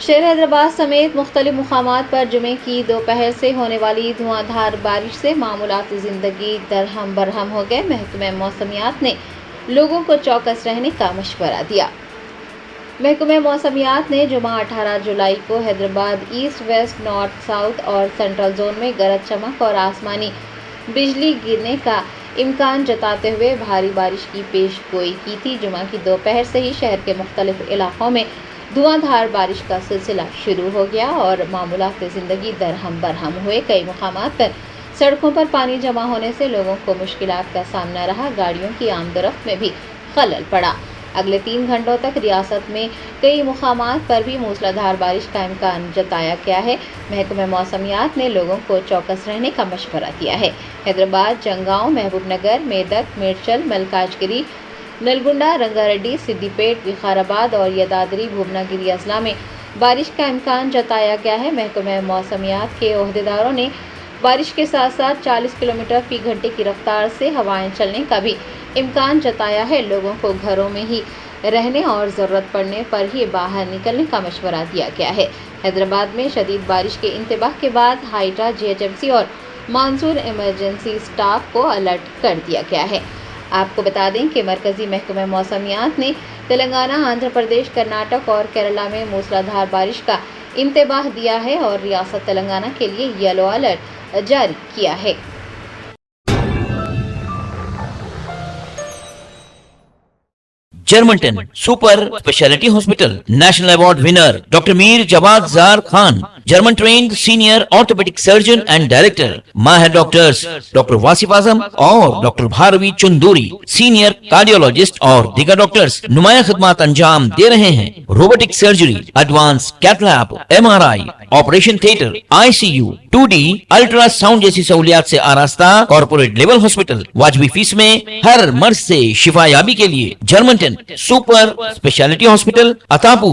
شہر حیدرآباد سمیت مختلف مقامات پر جمعے کی دوپہر سے ہونے والی دھواں دھار بارش سے معمولات زندگی درہم برہم ہو گئے۔ محکمہ موسمیات نے لوگوں کو چوکس رہنے کا مشورہ دیا۔ محکمہ موسمیات نے جمعہ 18 جولائی کو Hyderabad east, west, north, south اور سینٹرل زون میں گرج چمک اور آسمانی بجلی گرنے کا امکان جتاتے ہوئے بھاری بارش کی پیش گوئی کی تھی۔ جمعہ کی دوپہر سے ہی شہر کے مختلف علاقوں میں دھواں دھار بارش کا سلسلہ شروع ہو گیا اور معمولات زندگی درہم برہم ہوئے۔ کئی مقامات پر سڑکوں پر پانی جمع ہونے سے لوگوں کو مشکلات کا سامنا رہا، گاڑیوں کی آمد و رفت میں بھی خلل پڑا۔ اگلے 3 گھنٹوں تک ریاست میں کئی مقامات پر بھی موسلادھار بارش کا امکان جتایا گیا ہے۔ محکمہ موسمیات نے لوگوں کو چوکس رہنے کا مشورہ دیا ہے۔ حیدرآباد، جنگاؤں، محبوب نگر، میدک، میڈچل، ملکاج گری، نلگنڈا، رنگا ریڈی، سدی پیٹ، وقار آباد اور یدادری بھوبنا گری اضلاع میں بارش کا امکان جتایا گیا ہے۔ محکمہ موسمیات کے عہدیداروں نے بارش کے ساتھ ساتھ 40 کلومیٹر فی گھنٹے کی رفتار سے ہوائیں چلنے کا بھی امکان جتایا ہے۔ لوگوں کو گھروں میں ہی رہنے اور ضرورت پڑنے پر ہی باہر نکلنے کا مشورہ دیا گیا ہے۔ حیدرآباد میں شدید بارش کے انتباہ کے بعد ہائیڈرا، GHMC اور مانسون ایمرجنسی اسٹاف کو الرٹ کر دیا گیا ہے۔ آپ کو بتا دیں کہ مرکزی محکمہ موسمیات نے تلنگانہ، آندھرا پردیش، کرناٹک اور کیرالہ میں موسلادھار بارش کا انتباہ دیا ہے اور ریاست تلنگانہ کے لیے یلو الرٹ جاری کیا ہے۔ جرمنٹن super speciality hospital national award winner doctor Mir Jawad Zar Khan, German trained senior orthopaedic surgeon and director, ماہر ڈاکٹرز ڈاکٹر واصف اعظم اور doctor Bharavi Chanduri, senior cardiologist اور دیگر ڈاکٹرز نمایاں خدمات انجام دے رہے ہیں۔ Robotic surgery, advance cath lab, MRI، operation theatre, ICU، 2D ultrasound جیسی سہولیات سے آراستہ کارپوریٹ لیول ہاسپٹل، واجبی فیس میں ہر مرض سے شفا یابی کے لیے جرمنٹن سپر اسپیشلٹی ہاسپٹل، عطا پور۔